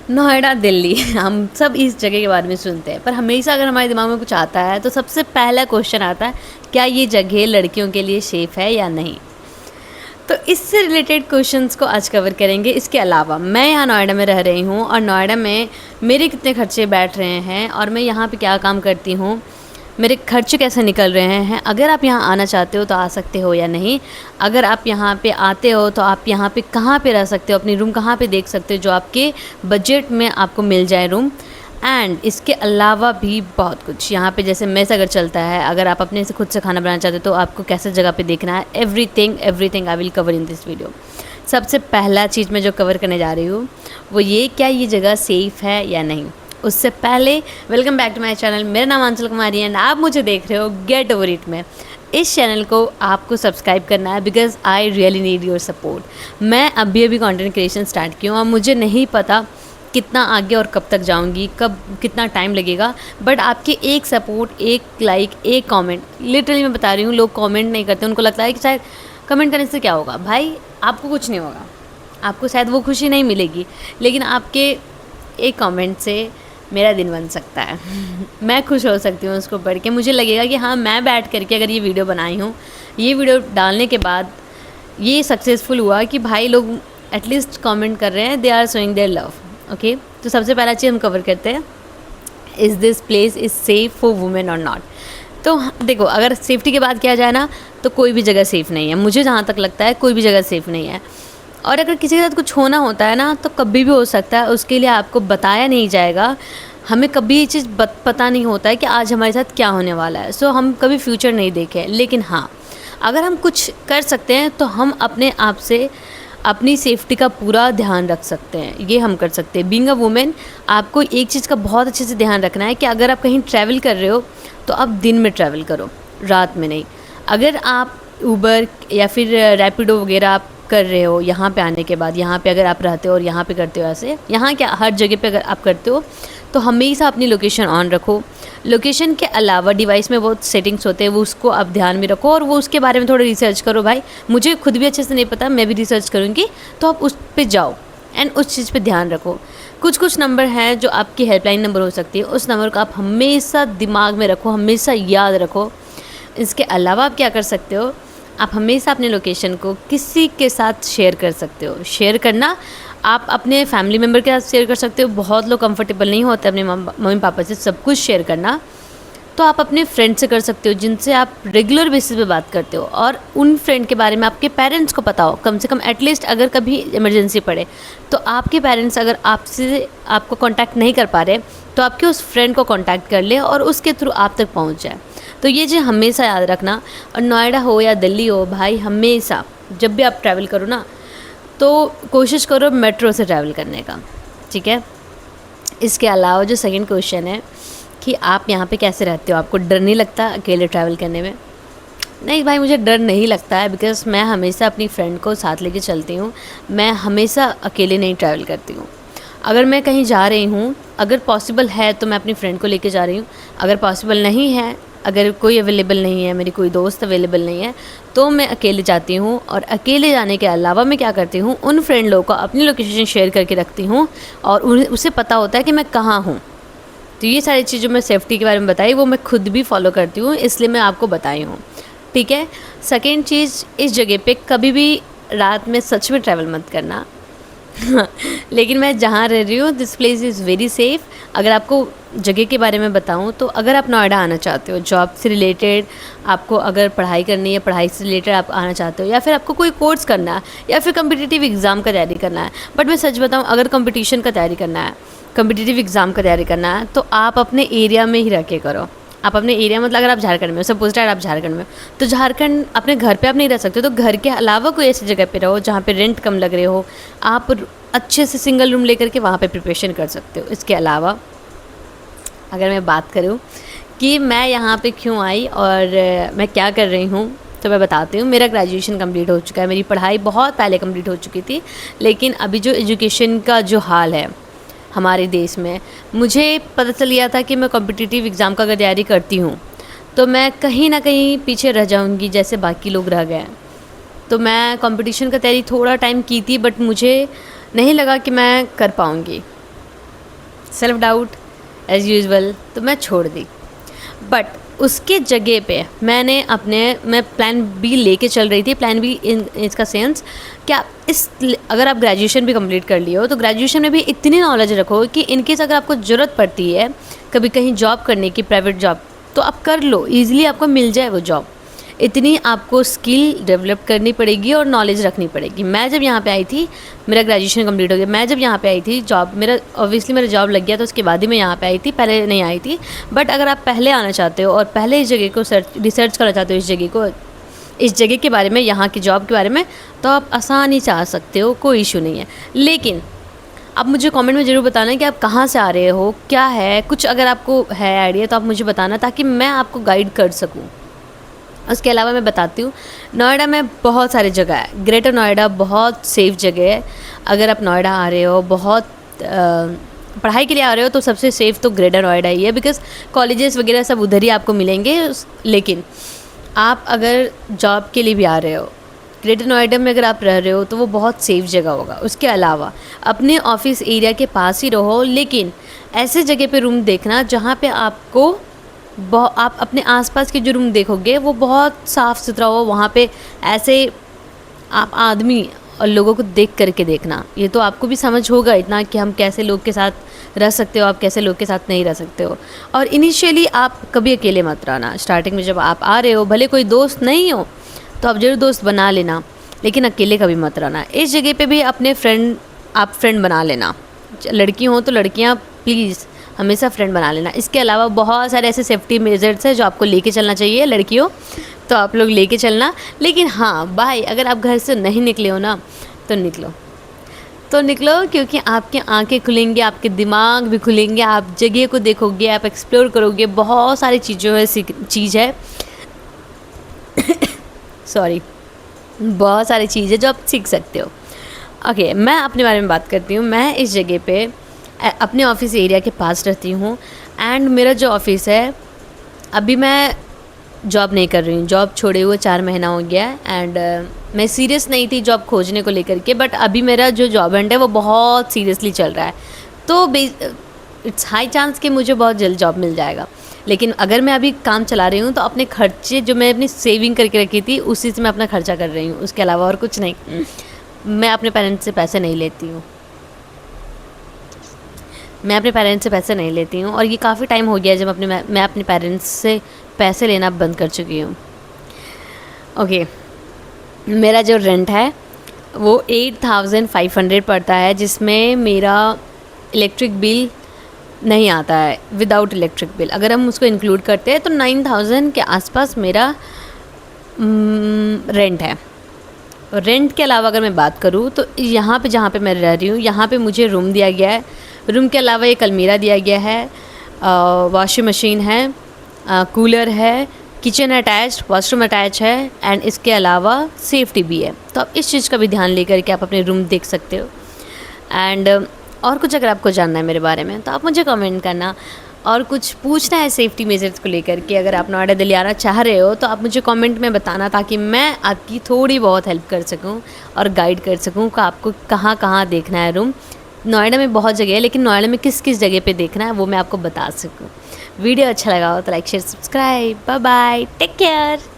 नोएडा, दिल्ली हम सब इस जगह के बारे में सुनते हैं, पर हमेशा अगर हमारे दिमाग में कुछ आता है तो सबसे पहला क्वेश्चन आता है, क्या ये जगह लड़कियों के लिए सेफ़ है या नहीं। तो इससे रिलेटेड क्वेश्चंस को आज कवर करेंगे। इसके अलावा मैं यहाँ नोएडा में रह रही हूँ और नोएडा में मेरे कितने खर्चे बैठ रहे हैं और मैं यहाँ पे क्या काम करती हूँ, मेरे खर्चे कैसे निकल रहे हैं। अगर आप यहाँ आना चाहते हो तो आ सकते हो या नहीं, अगर आप यहाँ पे आते हो तो आप यहाँ पे कहाँ पे रह सकते हो, अपनी रूम कहाँ पे देख सकते हो जो आपके बजट में आपको मिल जाए रूम। एंड इसके अलावा भी बहुत कुछ यहाँ पे, जैसे मेस अगर चलता है, अगर आप अपने से खुद से खाना बनाना चाहते हो तो आपको कैसे जगह पे देखना है, everything I will cover in this video. सबसे पहला चीज़ मैं जो कवर करने जा रही हूँ वो ये, क्या ये जगह सेफ़ है या नहीं। उससे पहले welcome back to my channel. मेरा नाम आंचल कुमारी है एंड आप मुझे देख रहे हो गेट ओवर इट में। इस चैनल को आपको सब्सक्राइब करना है because I really need your support. मैं अभी कंटेंट क्रिएशन स्टार्ट की हूँ और मुझे नहीं पता कितना आगे और कब तक जाऊंगी, कब कितना टाइम लगेगा, बट आपके एक सपोर्ट, एक लाइक, एक कमेंट, लिटरली मैं बता रही हूँ, लोग कमेंट नहीं करते, उनको लगता है कि शायद कमेंट करने से क्या होगा। भाई आपको कुछ नहीं होगा, आपको शायद वो खुशी नहीं मिलेगी, लेकिन आपके एक कमेंट से मेरा दिन बन सकता है मैं खुश हो सकती हूँ उसको पढ़ के। मुझे लगेगा कि हाँ, मैं बैठ करके अगर ये वीडियो बनाई हूँ, ये वीडियो डालने के बाद ये सक्सेसफुल हुआ कि भाई लोग एटलीस्ट कमेंट कर रहे हैं, they are showing their love. Okay, तो सबसे पहला चीज़ हम कवर करते हैं, is this place is safe for women और नॉट। तो देखो, अगर सेफ्टी की बात किया जाए ना तो कोई भी जगह सेफ़ नहीं है, मुझे जहाँ तक लगता है कोई भी जगह सेफ़ नहीं है। और अगर किसी के साथ कुछ होना होता है ना तो कभी भी हो सकता है, उसके लिए आपको बताया नहीं जाएगा। हमें कभी ये चीज़ पता नहीं होता है कि आज हमारे साथ क्या होने वाला है। सो हम कभी फ्यूचर नहीं देखे, लेकिन हाँ, अगर हम कुछ कर सकते हैं तो हम अपने आप से अपनी सेफ्टी का पूरा ध्यान रख सकते हैं। ये हम कर सकते हैं। बीइंग अ वुमेन, आपको एक चीज़ का बहुत अच्छे से ध्यान रखना है कि अगर आप कहीं ट्रैवल कर रहे हो तो आप दिन में ट्रैवल करो, रात में नहीं। अगर आप उबर या फिर रैपिडो वगैरह आप कर रहे हो, यहाँ पे आने के बाद, यहाँ पे अगर आप रहते हो और यहाँ पे करते हो, ऐसे यहाँ क्या हर जगह पे अगर आप करते हो तो हमेशा अपनी लोकेशन ऑन रखो। लोकेशन के अलावा डिवाइस में बहुत सेटिंग्स होते हैं, वो उसको आप ध्यान में रखो और वो उसके बारे में थोड़ा रिसर्च करो। भाई मुझे खुद भी अच्छे से नहीं पता, मैं भी रिसर्च करूँगी, तो आप उस पर जाओ एंड उस चीज़ पे ध्यान रखो। कुछ नंबर हैं जो आपकी हेल्पलाइन नंबर हो सकती है, उस नंबर को आप हमेशा दिमाग में रखो, हमेशा याद रखो। इसके अलावा आप क्या कर सकते हो, आप हमेशा अपने लोकेशन को किसी के साथ शेयर कर सकते हो। शेयर करना आप अपने फैमिली मेम्बर के साथ शेयर कर सकते हो, बहुत लोग कंफर्टेबल नहीं होते अपने मम्मी पापा से सब कुछ शेयर करना, तो आप अपने फ्रेंड से कर सकते हो जिनसे आप रेगुलर बेसिस पे बात करते हो। और उन फ्रेंड के बारे में आपके पेरेंट्स को पता हो, कम से कम एटलीस्ट अगर कभी इमरजेंसी पड़े तो आपके पेरेंट्स अगर आपको कांटेक्ट नहीं कर पा रहे तो आपके उस फ्रेंड को कांटेक्ट कर ले और उसके थ्रू आप तक पहुंच जाए। तो ये चीज़ हमेशा याद रखना। और नोएडा हो या दिल्ली हो, भाई हमेशा जब भी आप ट्रैवल करो ना तो कोशिश करो मेट्रो से ट्रैवल करने का, ठीक है। इसके अलावा जो सेकंड क्वेश्चन है कि आप यहाँ पे कैसे रहते हो, आपको डर नहीं लगता अकेले ट्रैवल करने में। नहीं भाई, मुझे डर नहीं लगता है बिकॉज़ मैं हमेशा अपनी फ्रेंड को साथ लेके चलती हूँ। मैं हमेशा अकेले नहीं ट्रैवल करती हूँ। अगर मैं कहीं जा रही हूँ, अगर पॉसिबल है तो मैं अपनी फ्रेंड को लेके जा रही हूँ, अगर पॉसिबल नहीं है, अगर कोई अवेलेबल नहीं है, मेरी कोई दोस्त अवेलेबल नहीं है, तो मैं अकेले जाती हूँ। और अकेले जाने के अलावा मैं क्या करती हूँ, उन फ्रेंड लोगों को अपनी लोकेशन शेयर करके रखती हूँ और उसे पता होता है कि मैं कहाँ हूँ। तो ये सारी चीज़ जो मैं सेफ्टी के बारे में बताई वो मैं खुद भी फॉलो करती हूँ, इसलिए मैं आपको बताई हूँ, ठीक है। सेकेंड चीज़, इस जगह पे कभी भी रात में सच में ट्रैवल मत करना लेकिन मैं जहाँ रह रही हूँ, this place is very safe. अगर आपको जगह के बारे में बताऊँ तो अगर आप नोएडा आना चाहते हो जॉब से रिलेटेड, आपको अगर पढ़ाई करनी है, पढ़ाई से रिलेटेड आप आना चाहते हो, या फिर आपको कोई कोर्स करना है, या फिर कम्पिटिटिव एग्ज़ाम का तैयारी करना है। बट मैं सच बताऊँ, अगर कम्पिटिशन का तैयारी करना है, कम्पिटिटिव एग्ज़ाम का तैयारी करना है, तो आप अपने एरिया में ही रह के करो। आप अपने एरिया, मतलब अगर आप झारखंड में हो, सपोज दैट आप झारखंड में हो, तो झारखंड अपने घर पे आप नहीं रह सकते, तो घर के अलावा कोई ऐसी जगह पे रहो जहाँ पे रेंट कम लग रहे हो, आप अच्छे से सिंगल रूम लेकर के वहाँ पे प्रिपरेशन कर सकते हो। इसके अलावा अगर मैं बात करूँ कि मैं यहाँ पे क्यों आई और मैं क्या कर रही हूँ, तो मैं बताती हूँ। मेरा ग्रेजुएशन कंप्लीट हो चुका है, मेरी पढ़ाई बहुत पहले कंप्लीट हो चुकी थी, लेकिन अभी जो एजुकेशन का जो हाल है हमारे देश में, मुझे पता चल गया था कि मैं कॉम्पिटिटिव एग्ज़ाम का अगर तैयारी करती हूँ तो मैं कहीं ना कहीं पीछे रह जाऊँगी जैसे बाकी लोग रह गए। तो मैं कंपटीशन का तैयारी थोड़ा टाइम की थी, बट मुझे नहीं लगा कि मैं कर पाऊँगी। सेल्फ डाउट एज़ यूजुअल, तो मैं छोड़ दी। बट उसके जगह पे मैं प्लान बी लेके चल रही थी। प्लान बी इसका सेंस क्या, अगर आप ग्रेजुएशन भी कंप्लीट कर लिए हो तो ग्रेजुएशन में भी इतनी नॉलेज रखो कि इनकेस अगर आपको ज़रूरत पड़ती है कभी कहीं जॉब करने की, प्राइवेट जॉब, तो आप कर लो, ईज़िली आपको मिल जाए वो जॉब। इतनी आपको स्किल डेवलप करनी पड़ेगी और नॉलेज रखनी पड़ेगी। मैं जब यहाँ पे आई थी, मेरा ग्रेजुएशन कंप्लीट हो गया, मैं जब यहाँ पे आई थी, मेरा जॉब लग गया तो उसके बाद ही मैं यहाँ पे आई थी, पहले नहीं आई थी। बट अगर आप पहले आना चाहते हो और पहले इस जगह को रिसर्च करना चाहते हो, इस जगह के बारे में, यहाँ की जॉब के बारे में, तो आप आसानी से आ सकते हो, कोई इशू नहीं है। लेकिन आप मुझे कमेंट में ज़रूर बताना कि आप कहाँ से आ रहे हो, क्या है, कुछ अगर आपको है आइडिया तो आप मुझे बताना, ताकि मैं आपको गाइड कर सकूँ। उसके अलावा मैं बताती हूँ, नोएडा में बहुत सारी जगह है। ग्रेटर नोएडा बहुत सेफ़ जगह है। अगर आप नोएडा आ रहे हो, बहुत पढ़ाई के लिए आ रहे हो, तो सबसे सेफ़ तो ग्रेटर नोएडा ही है, बिकॉज़ कॉलेजेस वगैरह सब उधर ही आपको मिलेंगे। लेकिन आप अगर जॉब के लिए भी आ रहे हो, ग्रेटर नोएडा में अगर आप रह रहे हो, तो वो बहुत सेफ़ जगह होगा। उसके अलावा अपने ऑफिस एरिया के पास ही रहो, लेकिन ऐसे जगह पे रूम देखना जहाँ पे आपको आप अपने आसपास के जो रूम देखोगे वो बहुत साफ़ सुथरा हो। वहाँ पे ऐसे आप आदमी और लोगों को देख करके देखना। ये तो आपको भी समझ होगा इतना कि हम कैसे लोग के साथ रह सकते हो, आप कैसे लोग के साथ नहीं रह सकते हो। और इनिशियली आप कभी अकेले मत रहना। स्टार्टिंग में जब आप आ रहे हो, भले कोई दोस्त नहीं हो तो आप ज़रूर दोस्त बना लेना, लेकिन अकेले कभी मत रहना। इस जगह पे भी अपने फ्रेंड बना लेना। लड़की हो तो लड़कियाँ प्लीज़ हमेशा फ्रेंड बना लेना। इसके अलावा बहुत सारे ऐसे सेफ्टी मेजर्स हैं जो आपको लेके चलना चाहिए। लड़कियों तो आप लोग लेके चलना। लेकिन हाँ भाई, अगर आप घर से नहीं निकले हो ना, तो निकलो, क्योंकि आपकी आंखें खुलेंगी, आपके दिमाग भी खुलेंगे, आप जगह को देखोगे, आप एक्सप्लोर करोगे। बहुत सारी चीज़ है सॉरी बहुत सारी चीज़ें जो आप सीख सकते हो। ओके, मैं अपने बारे में बात करती हूँ। मैं इस जगह पे अपने ऑफिस एरिया के पास रहती हूँ। एंड मेरा जो ऑफिस है, अभी मैं जॉब नहीं कर रही हूँ, जॉब छोड़े हुए 4 महीना हो गया है। एंड मैं सीरियस नहीं थी जॉब खोजने को लेकर के, बट अभी मेरा जो जॉब हंट है वो बहुत सीरियसली चल रहा है। तो इट्स हाई चांस कि मुझे बहुत जल्द जॉब मिल जाएगा। लेकिन अगर मैं अभी काम चला रही हूँ तो अपने खर्चे जो मैं अपनी सेविंग करके रखी थी उसी से मैं अपना खर्चा कर रही हूँ, उसके अलावा और कुछ नहीं। मैं अपने पेरेंट्स से पैसे नहीं लेती हूँ। और ये काफ़ी टाइम हो गया जब मैं अपने पेरेंट्स से पैसे लेना बंद कर चुकी हूँ। ओके, मेरा जो रेंट है वो 8500 पड़ता है, जिसमें मेरा इलेक्ट्रिक बिल नहीं आता है। विदाउट इलेक्ट्रिक बिल अगर हम उसको इंक्लूड करते हैं तो 9000 के आसपास मेरा रेंट है। रेंट के अलावा अगर मैं बात करूँ तो यहाँ पे जहाँ पे मैं रह रही हूँ, यहाँ पे मुझे रूम दिया गया है। रूम के अलावा एक अलमीरा दिया गया है, वॉशिंग मशीन है, कूलर है, किचन अटैच्ड, वॉशरूम अटैच है, एंड इसके अलावा सेफ्टी भी है। तो आप इस चीज़ का भी ध्यान लेकर के आप अपने रूम देख सकते हो। एंड और कुछ अगर आपको जानना है मेरे बारे में तो आप मुझे कमेंट करना। और कुछ पूछना है सेफ्टी मेजर्स को लेकर के, अगर आप नोएडा दिल्ली आना चाह रहे हो तो आप मुझे कमेंट में बताना, ताकि मैं आपकी थोड़ी बहुत हेल्प कर सकूं और गाइड कर सकूं कि आपको कहाँ कहाँ देखना है रूम। नोएडा में बहुत जगह है, लेकिन नोएडा में किस किस जगह पे देखना है वो मैं आपको बता सकूं। वीडियो अच्छा लगा हो तो like share subscribe. Bye bye, take care.